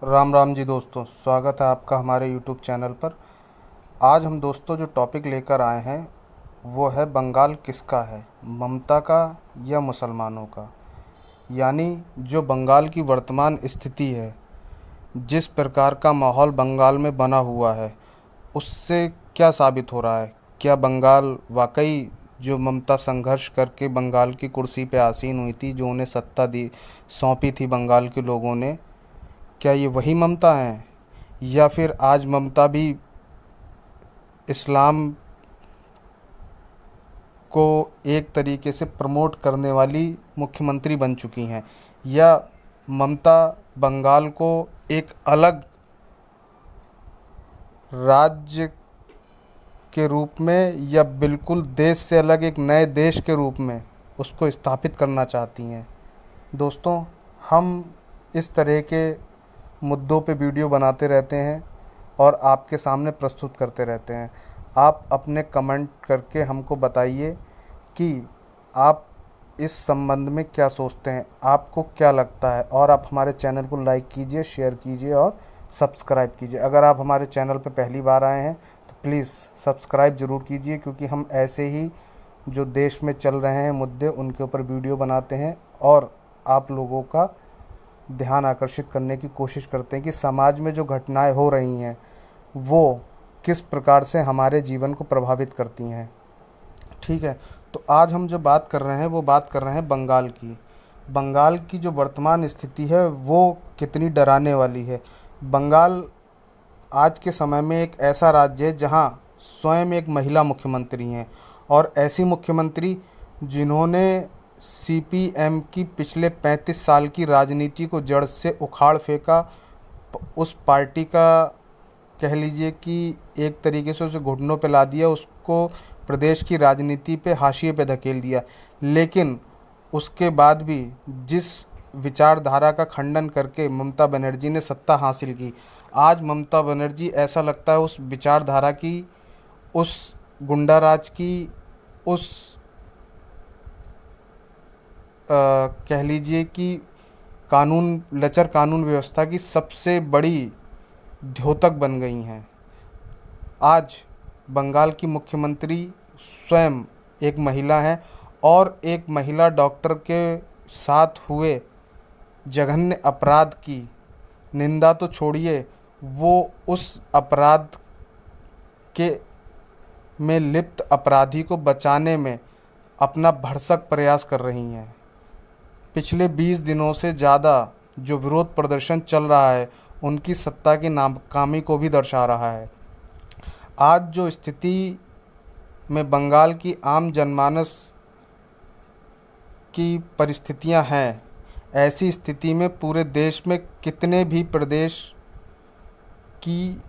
राम राम जी दोस्तों, स्वागत है आपका हमारे यूट्यूब चैनल पर। आज हम दोस्तों जो टॉपिक लेकर आए हैं वो है बंगाल किसका है, ममता का या मुसलमानों का। यानी जो बंगाल की वर्तमान स्थिति है, जिस प्रकार का माहौल बंगाल में बना हुआ है, उससे क्या साबित हो रहा है। क्या बंगाल वाकई जो ममता संघर्ष करके बंगाल की कुर्सी पे आसीन हुई थी, जो उन्हें सत्ता दी सौंपी थी बंगाल के लोगों ने, क्या ये वही ममता है या फिर आज ममता भी इस्लाम को एक तरीके से प्रमोट करने वाली मुख्यमंत्री बन चुकी हैं, या ममता बंगाल को एक अलग राज्य के रूप में या बिल्कुल देश से अलग एक नए देश के रूप में उसको स्थापित करना चाहती हैं। दोस्तों, हम इस तरह के मुद्दों पे वीडियो बनाते रहते हैं और आपके सामने प्रस्तुत करते रहते हैं। आप अपने कमेंट करके हमको बताइए कि आप इस संबंध में क्या सोचते हैं, आपको क्या लगता है। और आप हमारे चैनल को लाइक कीजिए, शेयर कीजिए और सब्सक्राइब कीजिए। अगर आप हमारे चैनल पर पहली बार आए हैं तो प्लीज़ सब्सक्राइब ज़रूर कीजिए, क्योंकि हम ऐसे ही जो देश में चल रहे हैं मुद्दे, उनके ऊपर वीडियो बनाते हैं और आप लोगों का ध्यान आकर्षित करने की कोशिश करते हैं कि समाज में जो घटनाएं हो रही हैं वो किस प्रकार से हमारे जीवन को प्रभावित करती हैं। ठीक है, तो आज हम जो बात कर रहे हैं वो बात कर रहे हैं बंगाल की। बंगाल की जो वर्तमान स्थिति है वो कितनी डराने वाली है। बंगाल आज के समय में एक ऐसा राज्य है जहां स्वयं एक महिला मुख्यमंत्री हैं, और ऐसी मुख्यमंत्री जिन्होंने सीपीएम की पिछले 35 साल की राजनीति को जड़ से उखाड़ फेंका। उस पार्टी का कह लीजिए कि एक तरीके से उसे घुटनों पे ला दिया, उसको प्रदेश की राजनीति पे हाशिए पे धकेल दिया। लेकिन उसके बाद भी जिस विचारधारा का खंडन करके ममता बनर्जी ने सत्ता हासिल की, आज ममता बनर्जी ऐसा लगता है उस विचारधारा की, उस गुंडाराज की, उस कह लीजिए कि लचर कानून व्यवस्था की सबसे बड़ी द्योतक बन गई हैं। आज बंगाल की मुख्यमंत्री स्वयं एक महिला हैं, और एक महिला डॉक्टर के साथ हुए जघन्य अपराध की निंदा तो छोड़िए, वो उस अपराध के में लिप्त अपराधी को बचाने में अपना भरसक प्रयास कर रही हैं। पिछले 20 दिनों से ज़्यादा जो विरोध प्रदर्शन चल रहा है, उनकी सत्ता की नाकामी को भी दर्शा रहा है। आज जो स्थिति में बंगाल की आम जनमानस की परिस्थितियां हैं, ऐसी स्थिति में पूरे देश में कितने भी प्रदेश की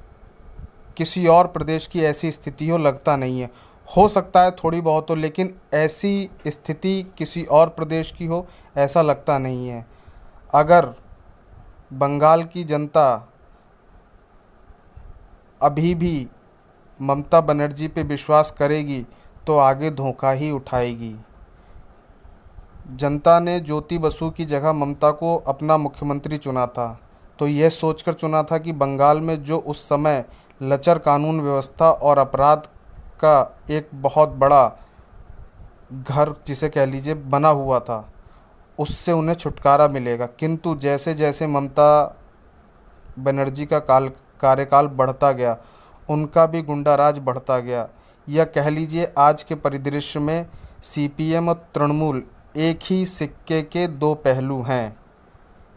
किसी और प्रदेश की ऐसी स्थिति लगता नहीं है। हो सकता है थोड़ी बहुत हो, लेकिन ऐसी स्थिति किसी और प्रदेश की हो ऐसा लगता नहीं है। अगर बंगाल की जनता अभी भी ममता बनर्जी पे विश्वास करेगी तो आगे धोखा ही उठाएगी। जनता ने ज्योति बसु की जगह ममता को अपना मुख्यमंत्री चुना था, तो यह सोचकर चुना था कि बंगाल में जो उस समय लचर कानून व्यवस्था और अपराध का एक बहुत बड़ा घर जिसे कह लीजिए बना हुआ था, उससे उन्हें छुटकारा मिलेगा। किंतु जैसे जैसे ममता बनर्जी का कार्यकाल बढ़ता गया, उनका भी गुंडा राज बढ़ता गया। या कह लीजिए आज के परिदृश्य में सीपीएम और तृणमूल एक ही सिक्के के दो पहलू हैं,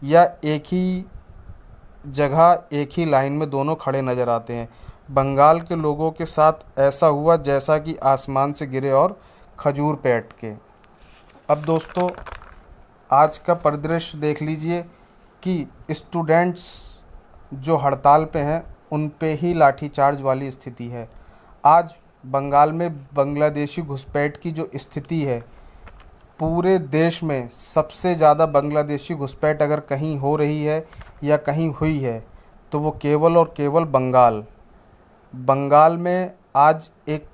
या एक ही जगह एक ही लाइन में दोनों खड़े नज़र आते हैं। बंगाल के लोगों के साथ ऐसा हुआ जैसा कि आसमान से गिरे और खजूर पे अटके। अब दोस्तों, आज का परिदृश्य देख लीजिए कि स्टूडेंट्स जो हड़ताल पे हैं उन पे ही लाठीचार्ज वाली स्थिति है। आज बंगाल में बांग्लादेशी घुसपैठ की जो स्थिति है, पूरे देश में सबसे ज़्यादा बांग्लादेशी घुसपैठ अगर कहीं हो रही है या कहीं हुई है तो वो केवल और केवल बंगाल में आज एक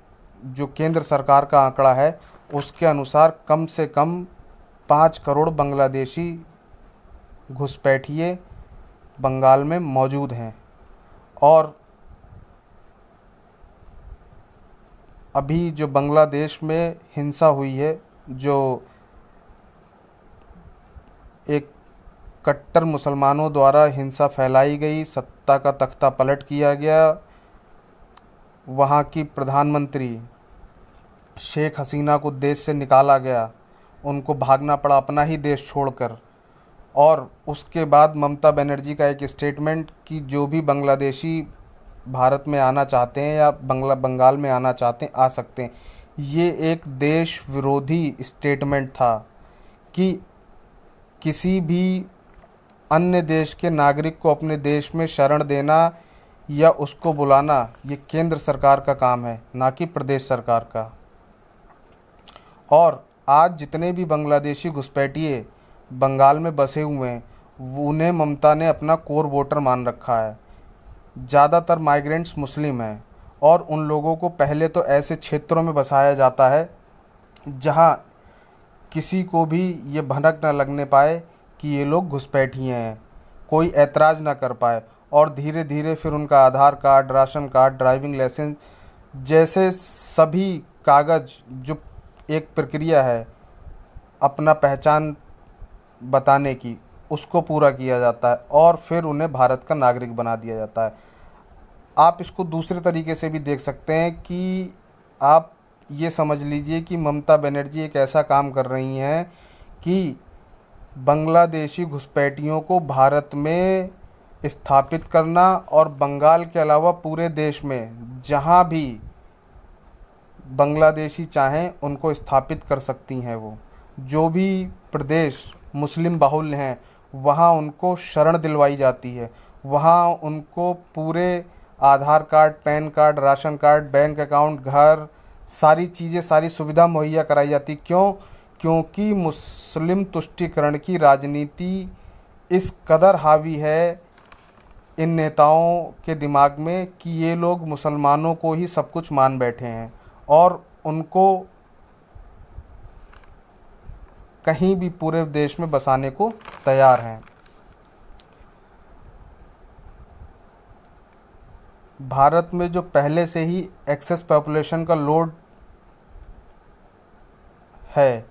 जो केंद्र सरकार का आंकड़ा है उसके अनुसार कम से कम 5 करोड़ बांग्लादेशी घुसपैठिए बंगाल में मौजूद हैं। और अभी जो बांग्लादेश में हिंसा हुई है, जो एक कट्टर मुसलमानों द्वारा हिंसा फैलाई गई, सत्ता का तख्ता पलट किया गया, वहाँ की प्रधानमंत्री शेख हसीना को देश से निकाला गया, उनको भागना पड़ा अपना ही देश छोड़कर। और उसके बाद ममता बनर्जी का एक स्टेटमेंट कि जो भी बांग्लादेशी भारत में आना चाहते हैं या बंगाल में आना चाहते हैं आ सकते हैं। ये एक देश विरोधी स्टेटमेंट था कि किसी भी अन्य देश के नागरिक को अपने देश में शरण देना या उसको बुलाना ये केंद्र सरकार का काम है, ना कि प्रदेश सरकार का। और आज जितने भी बांग्लादेशी घुसपैठिए बंगाल में बसे हुए हैं, उन्हें ममता ने अपना कोर वोटर मान रखा है। ज़्यादातर माइग्रेंट्स मुस्लिम हैं और उन लोगों को पहले तो ऐसे क्षेत्रों में बसाया जाता है जहां किसी को भी ये भनक न लगने पाए कि ये लोग घुसपैठिए हैं, कोई ऐतराज़ ना कर पाए। और धीरे धीरे फिर उनका Aadhaar card, ration card, driving licence जैसे सभी कागज़, जो एक प्रक्रिया है अपना पहचान बताने की, उसको पूरा किया जाता है और फिर उन्हें भारत का नागरिक बना दिया जाता है। आप इसको दूसरे तरीके से भी देख सकते हैं कि आप ये समझ लीजिए कि ममता बनर्जी एक ऐसा काम कर रही हैं कि बांग्लादेशी घुसपैठियों को भारत में स्थापित करना, और बंगाल के अलावा पूरे देश में जहाँ भी बांग्लादेशी चाहें उनको स्थापित कर सकती हैं। वो जो भी प्रदेश मुस्लिम बाहुल्य हैं वहाँ उनको शरण दिलवाई जाती है, वहाँ उनको पूरे Aadhaar card, PAN card, ration card, bank account, घर, सारी चीज़ें, सारी सुविधा मुहैया कराई जाती। क्यों? क्योंकि मुस्लिम तुष्टीकरण की राजनीति इस कदर हावी है इन नेताओं के दिमाग में कि ये लोग मुसलमानों को ही सब कुछ मान बैठे हैं और उनको कहीं भी पूरे देश में बसाने को तैयार हैं। भारत में जो पहले से ही एक्सेस पॉपुलेशन का लोड है,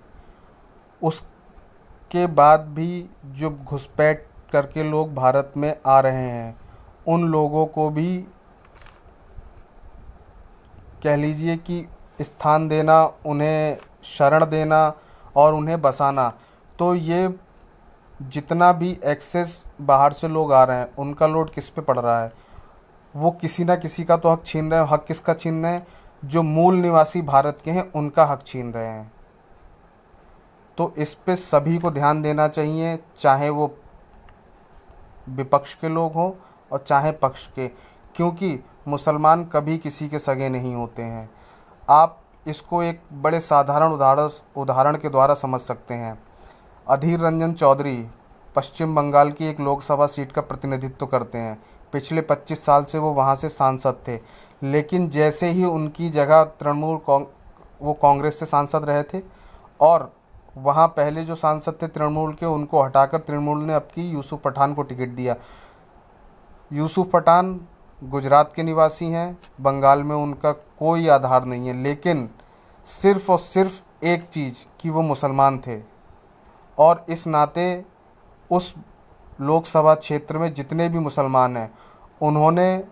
उसके बाद भी जो घुसपैठ करके लोग भारत में आ रहे हैं, उन लोगों को भी कह लीजिए कि स्थान देना, उन्हें शरण देना और उन्हें बसाना। तो ये जितना भी एक्सेस बाहर से लोग आ रहे हैं उनका लोड किस पे पड़ रहा है? वो किसी ना किसी का तो हक छीन रहे हैं। हक किसका छीन रहे हैं? जो मूल निवासी भारत के हैं उनका हक छीन रहे हैं। तो इस पे सभी को ध्यान देना चाहिए, चाहे वो विपक्ष के लोग हों और चाहे पक्ष के, क्योंकि मुसलमान कभी किसी के सगे नहीं होते हैं। आप इसको एक बड़े साधारण उदाहरण के द्वारा समझ सकते हैं। अधीर रंजन चौधरी पश्चिम बंगाल की एक लोकसभा सीट का प्रतिनिधित्व करते हैं। पिछले 25 साल से वो वहाँ से सांसद थे, लेकिन जैसे ही उनकी जगह वो कांग्रेस से सांसद रहे थे और वहाँ पहले जो सांसद थे तृणमूल के, उनको हटाकर तृणमूल ने अब की यूसुफ पठान को टिकट दिया। यूसुफ पठान गुजरात के निवासी हैं, बंगाल में उनका कोई आधार नहीं है, लेकिन सिर्फ़ और सिर्फ एक चीज़ कि वो मुसलमान थे। और इस नाते उस लोकसभा क्षेत्र में जितने भी मुसलमान हैं उन्होंने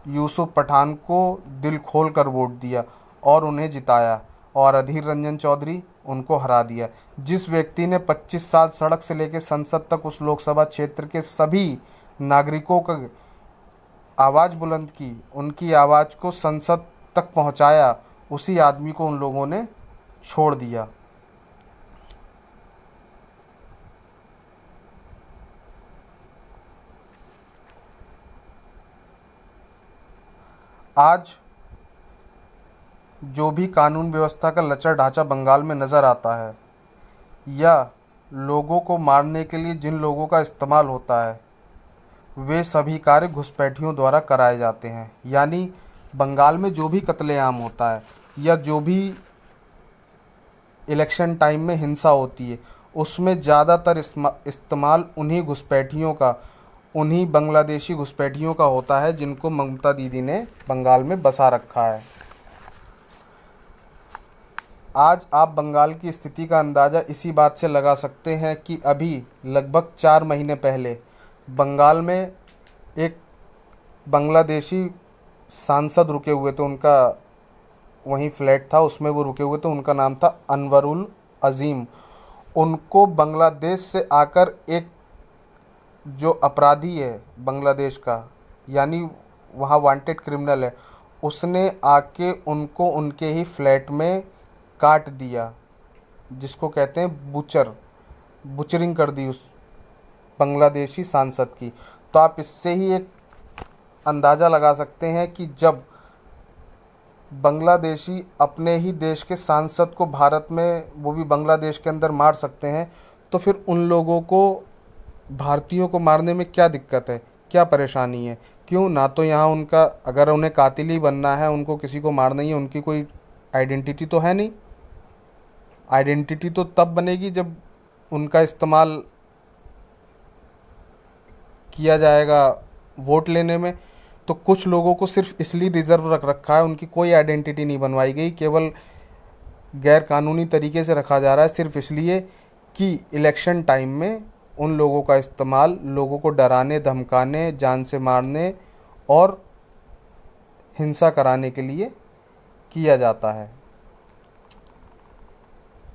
यूसुफ पठान को दिल खोल कर वोट दिया और उन्हें जिताया, और अधीर रंजन चौधरी उनको हरा दिया। जिस व्यक्ति ने 25 साल सड़क से लेकर संसद तक उस लोकसभा क्षेत्र के सभी नागरिकों का आवाज़ बुलंद की, उनकी आवाज़ को संसद तक पहुंचाया, उसी आदमी को उन लोगों ने छोड़ दिया। आज जो भी कानून व्यवस्था का लचर ढांचा बंगाल में नज़र आता है, या लोगों को मारने के लिए जिन लोगों का इस्तेमाल होता है, वे सभी कार्य घुसपैठियों द्वारा कराए जाते हैं। यानी बंगाल में जो भी कत्लेआम होता है या जो भी इलेक्शन टाइम में हिंसा होती है, उसमें ज़्यादातर इस्तेमाल उन्हीं घुसपैठियों का उन्हीं बांग्लादेशी घुसपैठियों का होता है जिनको ममता दीदी ने बंगाल में बसा रखा है। आज आप बंगाल की स्थिति का अंदाज़ा इसी बात से लगा सकते हैं कि अभी लगभग 4 महीने पहले बंगाल में एक बांग्लादेशी सांसद रुके हुए थे। उनका वहीं फ्लैट था, उसमें वो रुके हुए थे। उनका नाम था अनवरुल अज़ीम। उनको बांग्लादेश से आकर एक जो अपराधी है बांग्लादेश का, यानी वहाँ वांटेड क्रिमिनल है, उसने आके उनको उनके ही फ्लैट में काट दिया, जिसको कहते हैं बुचरिंग कर दी उस बांग्लादेशी सांसद की। तो आप इससे ही एक अंदाज़ा लगा सकते हैं कि जब बांग्लादेशी अपने ही देश के सांसद को भारत में, वो भी बांग्लादेश के अंदर, मार सकते हैं, तो फिर उन लोगों को, भारतीयों को मारने में क्या दिक्कत है, क्या परेशानी है? क्यों ना? तो यहाँ उनका, अगर उन्हें कातिल ही बनना है, उनको किसी को मारना ही है, उनकी कोई आइडेंटिटी तो है नहीं। आइडेंटिटी तो तब बनेगी जब उनका इस्तेमाल किया जाएगा वोट लेने में। तो कुछ लोगों को सिर्फ इसलिए रिज़र्व रख रखा है, उनकी कोई आइडेंटिटी नहीं बनवाई गई, केवल गैर कानूनी तरीके से रखा जा रहा है, सिर्फ इसलिए कि इलेक्शन टाइम में उन लोगों का इस्तेमाल लोगों को डराने, धमकाने, जान से मारने और हिंसा कराने के लिए किया जाता है।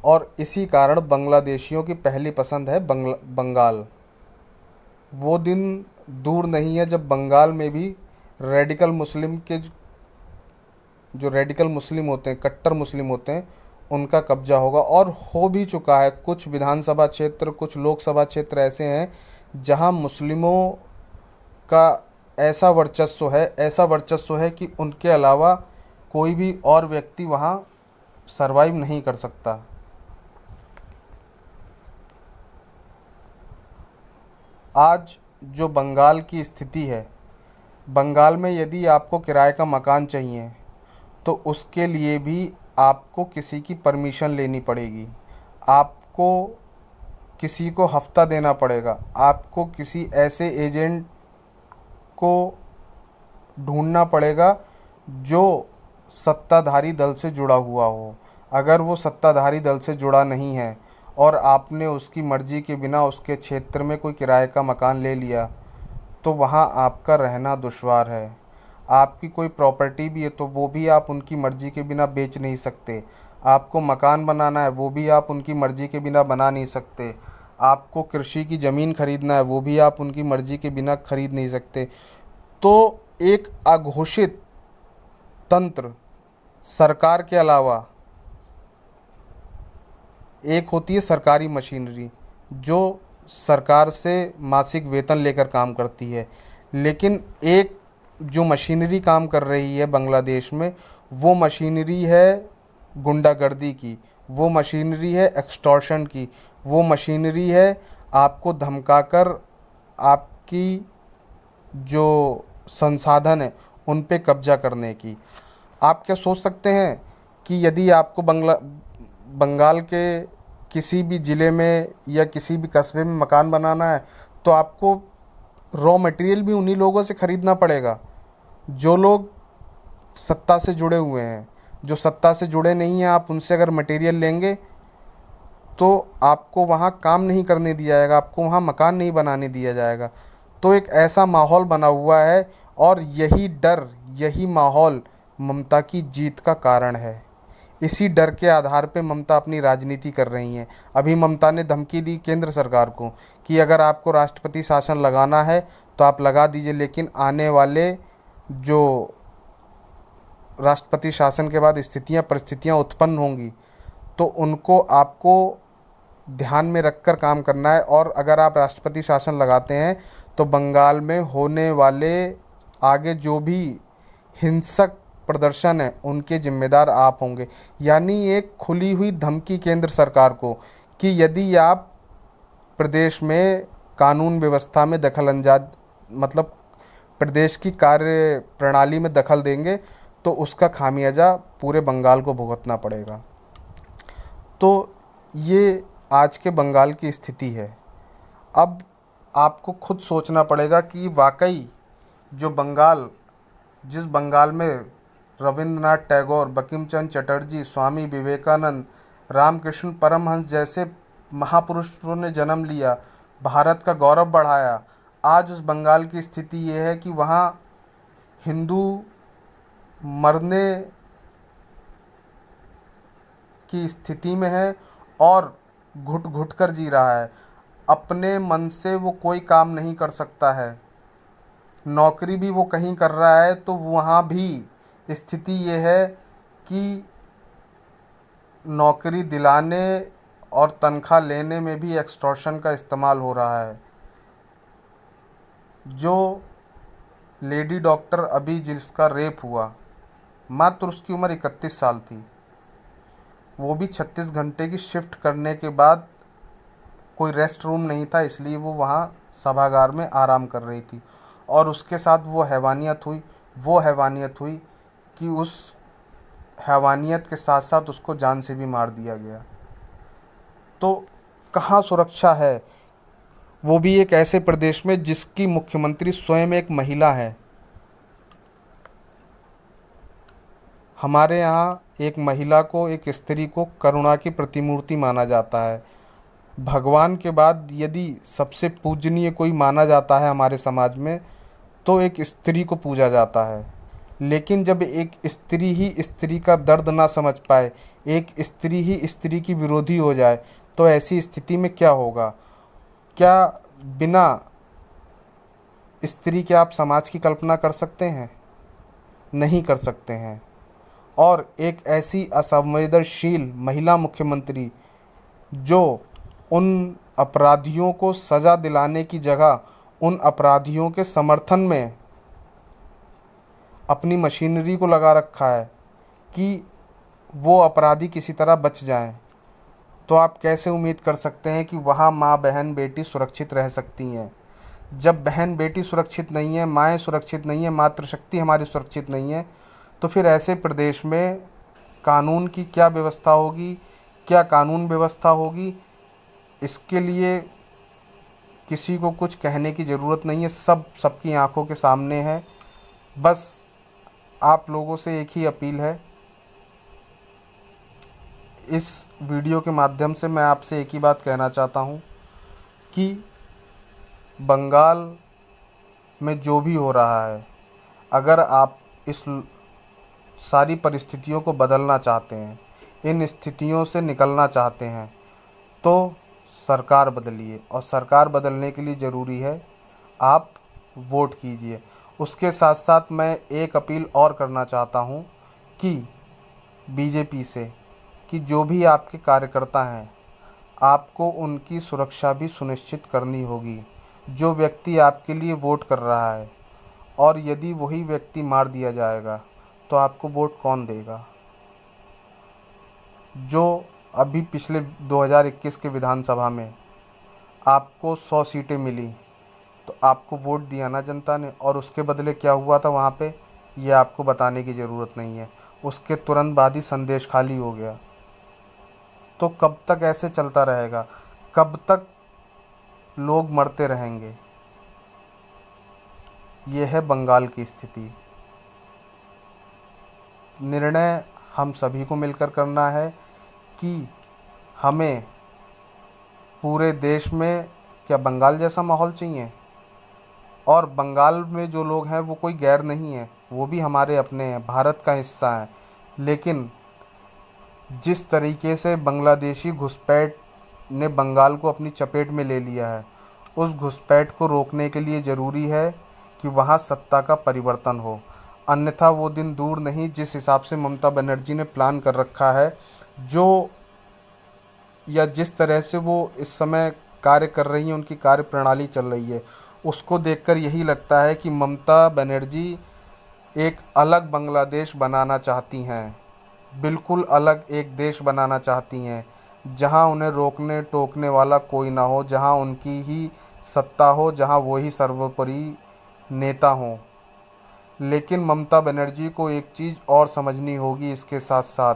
और इसी कारण बांग्लादेशियों की पहली पसंद है बंगाल। वो दिन दूर नहीं है जब बंगाल में भी रेडिकल मुस्लिम के, जो रेडिकल मुस्लिम होते हैं, कट्टर मुस्लिम होते हैं, उनका कब्जा होगा, और हो भी चुका है। कुछ विधानसभा क्षेत्र, कुछ लोकसभा क्षेत्र ऐसे हैं जहां मुस्लिमों का ऐसा वर्चस्व है कि उनके अलावा कोई भी और व्यक्ति वहां सरवाइव नहीं कर सकता। आज जो बंगाल की स्थिति है, बंगाल में यदि आपको किराए का मकान चाहिए तो उसके लिए भी आपको किसी की परमिशन लेनी पड़ेगी, आपको किसी को हफ्ता देना पड़ेगा, आपको किसी ऐसे एजेंट को ढूंढना पड़ेगा जो सत्ताधारी दल से जुड़ा हुआ हो। अगर वो सत्ताधारी दल से जुड़ा नहीं है और आपने उसकी मर्ज़ी के बिना उसके क्षेत्र में कोई किराए का मकान ले लिया, तो वहाँ आपका रहना दुश्वार है। आपकी कोई प्रॉपर्टी भी है तो वो भी आप उनकी मर्ज़ी के बिना बेच नहीं सकते। आपको मकान बनाना है, वो भी आप उनकी मर्ज़ी के बिना बना नहीं सकते। आपको कृषि की ज़मीन खरीदना है, वो भी आप उनकी मर्ज़ी के बिना खरीद नहीं सकते। तो एक अघोषित तंत्र, सरकार के अलावा एक होती है सरकारी मशीनरी, जो सरकार से मासिक वेतन लेकर काम करती है, लेकिन एक जो मशीनरी काम कर रही है बांग्लादेश में, वो मशीनरी है गुंडागर्दी की, वो मशीनरी है एक्सटॉर्शन की, वो मशीनरी है आपको धमकाकर आपकी जो संसाधन है उन पे कब्जा करने की। आप क्या सोच सकते हैं कि यदि आपको बंगाल के किसी भी ज़िले में या किसी भी कस्बे में मकान बनाना है, तो आपको रॉ मटेरियल भी उन्हीं लोगों से ख़रीदना पड़ेगा जो लोग सत्ता से जुड़े हुए हैं। जो सत्ता से जुड़े नहीं हैं, आप उनसे अगर मटेरियल लेंगे तो आपको वहाँ काम नहीं करने दिया जाएगा, आपको वहाँ मकान नहीं बनाने दिया जाएगा। तो एक ऐसा माहौल बना हुआ है, और यही डर, यही माहौल ममता की जीत का कारण है। इसी डर के आधार पे ममता अपनी राजनीति कर रही हैं। अभी ममता ने धमकी दी केंद्र सरकार को कि अगर आपको राष्ट्रपति शासन लगाना है तो आप लगा दीजिए, लेकिन आने वाले जो राष्ट्रपति शासन के बाद परिस्थितियां उत्पन्न होंगी तो उनको आपको ध्यान में रखकर काम करना है। और अगर आप राष्ट्रपति शासन लगाते हैं तो बंगाल में होने वाले आगे जो भी हिंसक प्रदर्शन है उनके जिम्मेदार आप होंगे। यानी एक खुली हुई धमकी केंद्र सरकार को कि यदि आप प्रदेश में कानून व्यवस्था में मतलब प्रदेश की कार्य प्रणाली में दखल देंगे तो उसका खामियाजा पूरे बंगाल को भुगतना पड़ेगा। तो ये आज के बंगाल की स्थिति है। अब आपको खुद सोचना पड़ेगा कि वाकई जो बंगाल, जिस बंगाल में रविंद्रनाथ टैगोर, बंकिम चंद्र चटर्जी, स्वामी विवेकानंद, रामकृष्ण परमहंस जैसे महापुरुषों ने जन्म लिया, भारत का गौरव बढ़ाया, आज उस बंगाल की स्थिति ये है कि वहाँ हिंदू मरने की स्थिति में है और घुट घुट कर जी रहा है। अपने मन से वो कोई काम नहीं कर सकता है। नौकरी भी वो कहीं कर रहा है तो वहाँ भी स्थिति ये है कि नौकरी दिलाने और तनख्वाह लेने में भी एक्सटॉर्शन का इस्तेमाल हो रहा है। जो लेडी डॉक्टर अभी जिसका रेप हुआ, मात्र उसकी उम्र 31 साल थी, वो भी 36 घंटे की शिफ्ट करने के बाद कोई रेस्ट रूम नहीं था, इसलिए वो वहाँ सभागार में आराम कर रही थी और उसके साथ वो हैवानियत हुई कि उस हैवानियत के साथ साथ उसको जान से भी मार दिया गया। तो कहाँ सुरक्षा है, वो भी एक ऐसे प्रदेश में जिसकी मुख्यमंत्री स्वयं एक महिला है। हमारे यहाँ एक महिला को, एक स्त्री को करुणा की प्रतिमूर्ति माना जाता है। भगवान के बाद यदि सबसे पूजनीय कोई माना जाता है हमारे समाज में तो एक स्त्री को पूजा जाता है। लेकिन जब एक स्त्री ही स्त्री का दर्द ना समझ पाए, एक स्त्री ही स्त्री की विरोधी हो जाए, तो ऐसी स्थिति में क्या होगा? क्या बिना स्त्री के आप समाज की कल्पना कर सकते हैं? नहीं कर सकते हैं। और एक ऐसी असंवेदनशील महिला मुख्यमंत्री जो उन अपराधियों को सज़ा दिलाने की जगह उन अपराधियों के समर्थन में अपनी मशीनरी को लगा रखा है कि वो अपराधी किसी तरह बच जाएं, तो आप कैसे उम्मीद कर सकते हैं कि वहाँ माँ, बहन, बेटी सुरक्षित रह सकती हैं? जब बहन बेटी सुरक्षित नहीं है, माएँ सुरक्षित नहीं है, मातृशक्ति हमारी सुरक्षित नहीं है, तो फिर ऐसे प्रदेश में कानून की क्या व्यवस्था होगी, क्या कानून व्यवस्था होगी? इसके लिए किसी को कुछ कहने की ज़रूरत नहीं है, सबकी आंखों के सामने है। बस आप लोगों से एक ही अपील है, इस वीडियो के माध्यम से मैं आपसे एक ही बात कहना चाहता हूँ कि बंगाल में जो भी हो रहा है, अगर आप इस सारी परिस्थितियों को बदलना चाहते हैं, इन स्थितियों से निकलना चाहते हैं, तो सरकार बदलिए। और सरकार बदलने के लिए ज़रूरी है आप वोट कीजिए। उसके साथ साथ मैं एक अपील और करना चाहता हूँ कि बीजेपी से, कि जो भी आपके कार्यकर्ता हैं, आपको उनकी सुरक्षा भी सुनिश्चित करनी होगी। जो व्यक्ति आपके लिए वोट कर रहा है और यदि वही व्यक्ति मार दिया जाएगा तो आपको वोट कौन देगा? जो अभी पिछले 2021 के विधानसभा में आपको 100 सीटें मिली, तो आपको वोट दिया ना जनता ने, और उसके बदले क्या हुआ था वहाँ पे, ये आपको बताने की ज़रूरत नहीं है। उसके तुरंत बाद ही संदेश खाली हो गया। तो कब तक ऐसे चलता रहेगा? कब तक लोग मरते रहेंगे? ये है बंगाल की स्थिति। निर्णय हम सभी को मिलकर करना है कि हमें पूरे देश में क्या बंगाल जैसा माहौल चाहिए? और बंगाल में जो लोग हैं वो कोई गैर नहीं है, वो भी हमारे अपने हैं, भारत का हिस्सा हैं। लेकिन जिस तरीके से बांग्लादेशी घुसपैठ ने बंगाल को अपनी चपेट में ले लिया है, उस घुसपैठ को रोकने के लिए ज़रूरी है कि वहाँ सत्ता का परिवर्तन हो। अन्यथा वो दिन दूर नहीं जिस हिसाब से ममता बनर्जी ने प्लान कर रखा है, जो या जिस तरह से वो इस समय कार्य कर रही हैं, उनकी कार्य प्रणाली चल रही है, उसको देखकर यही लगता है कि ममता बनर्जी एक अलग बांग्लादेश बनाना चाहती हैं, बिल्कुल अलग एक देश बनाना चाहती हैं, जहां उन्हें रोकने टोकने वाला कोई ना हो, जहां उनकी ही सत्ता हो, जहां वो ही सर्वोपरि नेता हों। लेकिन ममता बनर्जी को एक चीज़ और समझनी होगी इसके साथ साथ,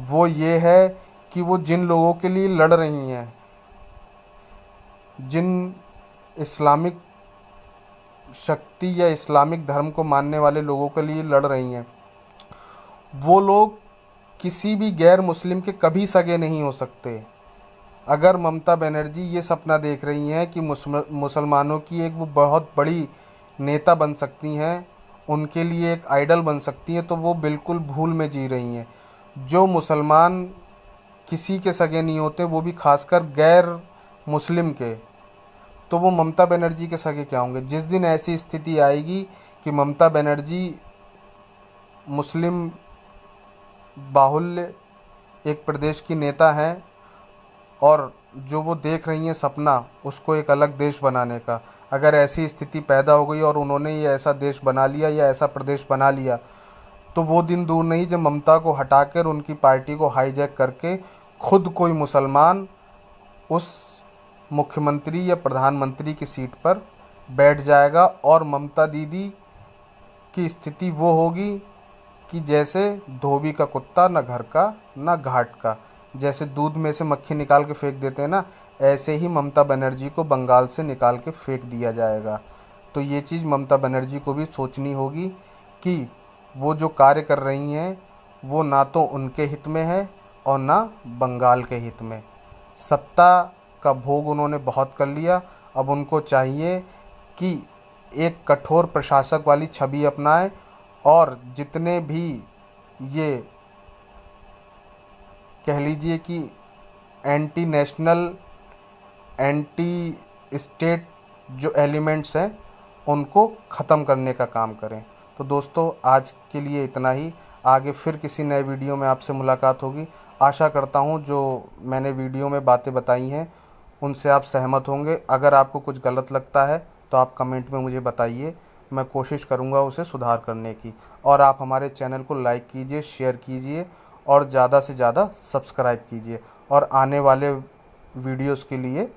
वो ये है कि वो जिन लोगों के लिए लड़ रही हैं, जिन इस्लामिक शक्ति या इस्लामिक धर्म को मानने वाले लोगों के लिए लड़ रही हैं, वो लोग किसी भी गैर मुस्लिम के कभी सगे नहीं हो सकते। अगर ममता बनर्जी ये सपना देख रही हैं कि मुसलमानों की एक वो बहुत बड़ी नेता बन सकती हैं, उनके लिए एक आइडल बन सकती हैं, तो वो बिल्कुल भूल में जी रही हैं। जो मुसलमान किसी के सगे नहीं होते, वो भी खासकर गैर मुस्लिम के, तो वो ममता बनर्जी के सगे क्या होंगे। जिस दिन ऐसी स्थिति आएगी कि ममता बनर्जी मुस्लिम बाहुल्य एक प्रदेश की नेता हैं और जो वो देख रही हैं सपना उसको एक अलग देश बनाने का, अगर ऐसी स्थिति पैदा हो गई और उन्होंने ये ऐसा देश बना लिया या ऐसा प्रदेश बना लिया, तो वो दिन दूर नहीं जब ममता को हटाकर उनकी पार्टी को हाईजैक करके खुद कोई मुसलमान उस मुख्यमंत्री या प्रधानमंत्री की सीट पर बैठ जाएगा। और ममता दीदी की स्थिति वो होगी कि जैसे धोबी का कुत्ता, न घर का न घाट का। जैसे दूध में से मक्खी निकाल के फेंक देते हैं ना, ऐसे ही ममता बनर्जी को बंगाल से निकाल के फेंक दिया जाएगा। तो ये चीज़ ममता बनर्जी को भी सोचनी होगी कि वो जो कार्य कर रही हैं वो ना तो उनके हित में है और ना बंगाल के हित में। सत्ता का भोग उन्होंने बहुत कर लिया, अब उनको चाहिए कि एक कठोर प्रशासक वाली छवि अपनाएं और जितने भी ये कह लीजिए कि एंटी नेशनल, एंटी स्टेट जो एलिमेंट्स हैं उनको ख़त्म करने का काम करें। तो दोस्तों आज के लिए इतना ही, आगे फिर किसी नए वीडियो में आपसे मुलाकात होगी। आशा करता हूँ जो मैंने वीडियो में बातें बताई हैं उनसे आप सहमत होंगे। अगर आपको कुछ गलत लगता है तो आप कमेंट में मुझे बताइए, मैं कोशिश करूँगा उसे सुधार करने की। और आप हमारे चैनल को लाइक कीजिए, शेयर कीजिए और ज़्यादा से ज़्यादा सब्सक्राइब कीजिए और आने वाले वीडियोस के लिए